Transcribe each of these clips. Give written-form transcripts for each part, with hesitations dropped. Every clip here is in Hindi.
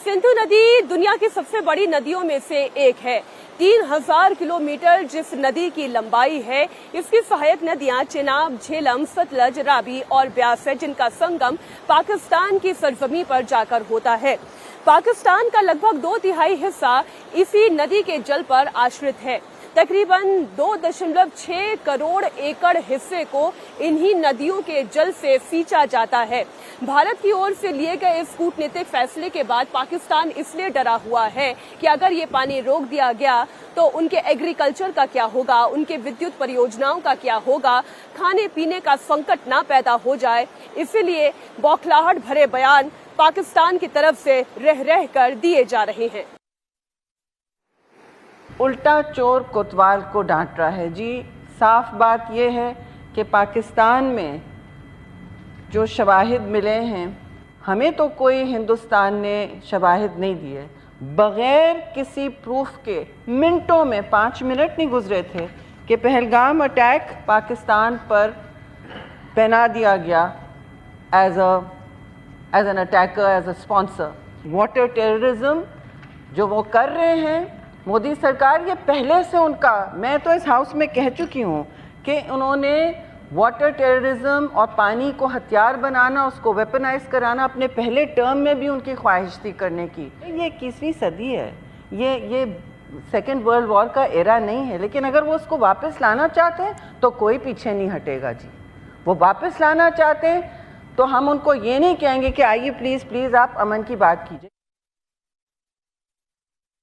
सिंधु नदी दुनिया की सबसे बड़ी नदियों में से एक है। 3000 किलोमीटर जिस नदी की लंबाई है, इसकी सहायक नदियां चेनाब, झेलम, सतलज, रावी और ब्यास है, जिनका संगम पाकिस्तान की सरजमी पर जाकर होता है। पाकिस्तान का लगभग 2/3 हिस्सा इसी नदी के जल पर आश्रित है। तकरीबन 2.6 करोड़ एकड़ हिस्से को इन्हीं नदियों के जल से सींचा जाता है। भारत की ओर से लिए गए इस कूटनीतिक फैसले के बाद पाकिस्तान इसलिए डरा हुआ है कि अगर ये पानी रोक दिया गया तो उनके एग्रीकल्चर का क्या होगा, उनके विद्युत परियोजनाओं का क्या होगा, खाने पीने का संकट ना पैदा हो जाए। इसीलिए बौखलाहट भरे बयान पाकिस्तान की तरफ से रह रह कर दिए जा रहे हैं। उल्टा चोर कोतवाल को डांट रहा है जी। साफ बात यह है कि पाकिस्तान में जो शवाहिद मिले हैं, हमें तो कोई हिंदुस्तान ने शवाहिद नहीं दिए, बगैर किसी प्रूफ के मिनटों में 5 मिनट नहीं गुजरे थे कि पहलगाम अटैक पाकिस्तान पर पहना दिया गया as an attacker, as a sponsor. Water terrorism जो वो कर रहे हैं मोदी सरकार, ये पहले से उनका, मैं तो इस हाउस में कह चुकी हूँ कि उन्होंने वाटर टेररिज्म और पानी को हथियार बनाना, उसको वेपनाइज कराना अपने पहले टर्म में भी उनकी ख्वाहिश थी करने की। ये 21वीं सदी है, ये सेकेंड वर्ल्ड वॉर का एरा नहीं है। लेकिन अगर वो उसको वापस लाना चाहते हैं तो कोई पीछे नहीं हटेगा जी। वो वापस लाना चाहते हैं तो हम उनको ये नहीं कहेंगे कि आइए प्लीज़ प्लीज़ आप अमन की बात कीजिए।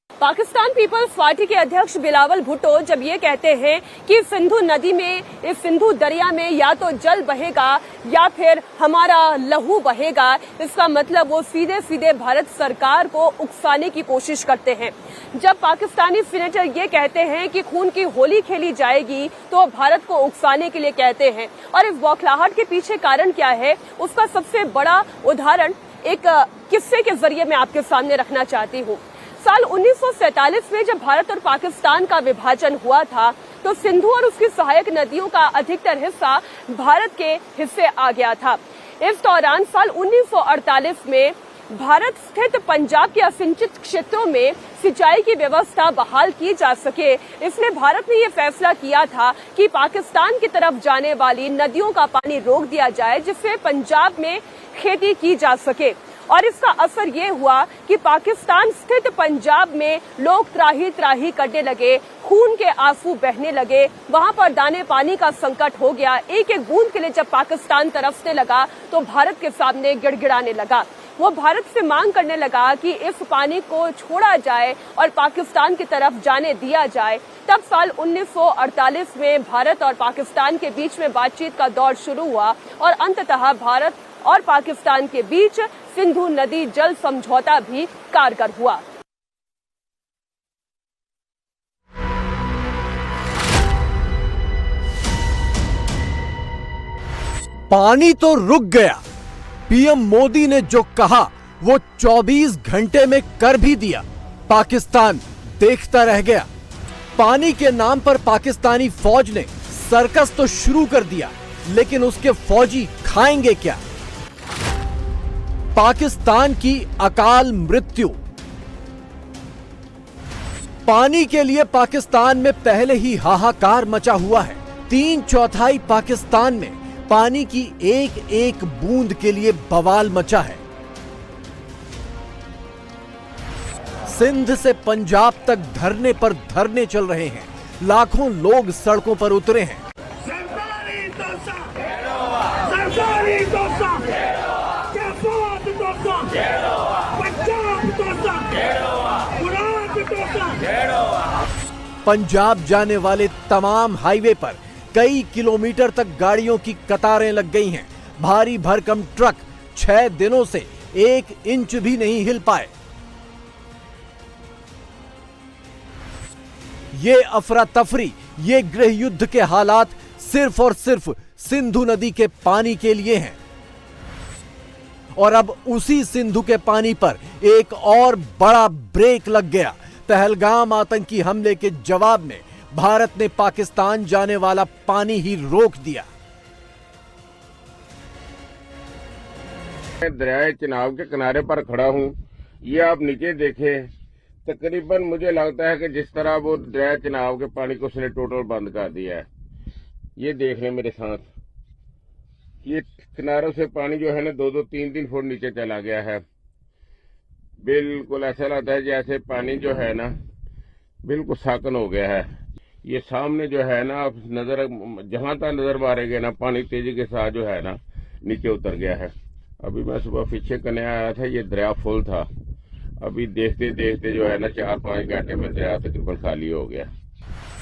पाकिस्तान पीपल्स पार्टी के अध्यक्ष बिलावल भुट्टो जब ये कहते हैं कि सिंधु नदी में, इस सिंधु दरिया में या तो जल बहेगा या फिर हमारा लहू बहेगा, इसका मतलब वो सीधे सीधे भारत सरकार को उकसाने की कोशिश करते हैं। जब पाकिस्तानी सीनेटर ये कहते हैं कि खून की होली खेली जाएगी तो भारत को उकसाने के लिए कहते हैं। और इस बौखलाहट के पीछे कारण क्या है, उसका सबसे बड़ा उदाहरण एक किस्से के जरिए मैं आपके सामने रखना चाहती हूँ। साल 1947 में जब भारत और पाकिस्तान का विभाजन हुआ था तो सिंधु और उसकी सहायक नदियों का अधिकतर हिस्सा भारत के हिस्से आ गया था। इस दौरान साल 1948 में भारत स्थित पंजाब के असिंचित क्षेत्रों में सिंचाई की व्यवस्था बहाल की जा सके, इसलिए भारत ने ये फैसला किया था कि पाकिस्तान की तरफ जाने वाली नदियों का पानी रोक दिया जाए, जिससे पंजाब में खेती की जा सके। और इसका असर ये हुआ कि पाकिस्तान स्थित पंजाब में लोग त्राही त्राही करने लगे, खून के आंसू बहने लगे, वहां पर दाने पानी का संकट हो गया। एक एक बूंद के लिए जब पाकिस्तान तरसने लगा तो भारत के सामने गिड़गिड़ाने लगा। वो भारत से मांग करने लगा कि इस पानी को छोड़ा जाए और पाकिस्तान की तरफ जाने दिया जाए। तब साल 1948 में भारत और पाकिस्तान के बीच में बातचीत का दौर शुरू हुआ और अंततः भारत और पाकिस्तान के बीच सिंधु नदी जल समझौता भी कारगर हुआ। पानी तो रुक गया। पीएम मोदी ने जो कहा वो 24 घंटे में कर भी दिया। पाकिस्तान देखता रह गया। पानी के नाम पर पाकिस्तानी फौज ने सर्कस तो शुरू कर दिया, लेकिन उसके फौजी खाएंगे क्या? पाकिस्तान की अकाल मृत्यु। पानी के लिए पाकिस्तान में पहले ही हाहाकार मचा हुआ है। 3/4 पाकिस्तान में पानी की एक एक बूंद के लिए बवाल मचा है। सिंध से पंजाब तक धरने पर धरने चल रहे हैं। लाखों लोग सड़कों पर उतरे हैं। पंजाब जाने वाले तमाम हाईवे पर कई किलोमीटर तक गाड़ियों की कतारें लग गई हैं। भारी भरकम ट्रक 6 दिनों से 1 इंच भी नहीं हिल पाए। ये अफरा तफरी, ये गृह युद्ध के हालात सिर्फ और सिर्फ सिंधु नदी के पानी के लिए हैं। और अब उसी सिंधु के पानी पर एक और बड़ा ब्रेक लग गया। पहलगाम आतंकी हमले के जवाब में भारत ने पाकिस्तान जाने वाला पानी ही रोक दिया। मैं दरियाए चिनाब के किनारे पर खड़ा हूं। ये आप नीचे देखें, तकरीबन मुझे लगता है कि जिस तरह वो दरिया चनाब के पानी को उसने टोटल बंद कर दिया है। ये देख लें मेरे साथ, ये किनारों से पानी जो है ना 2-2, 3-3 फुट नीचे चला गया है। बिल्कुल ऐसा लगता है जैसे पानी जो है ना बिल्कुल साकन हो गया है। ये सामने जो है ना आप नजर जहां तक नजर मारेंगे ना पानी तेजी के साथ जो है ना नीचे उतर गया है। अभी मैं सुबह पीछे करने आया था, ये दरिया फुल था। अभी देखते देखते जो है ना 4-5 घंटे में दरिया तकरीबन खाली हो गया।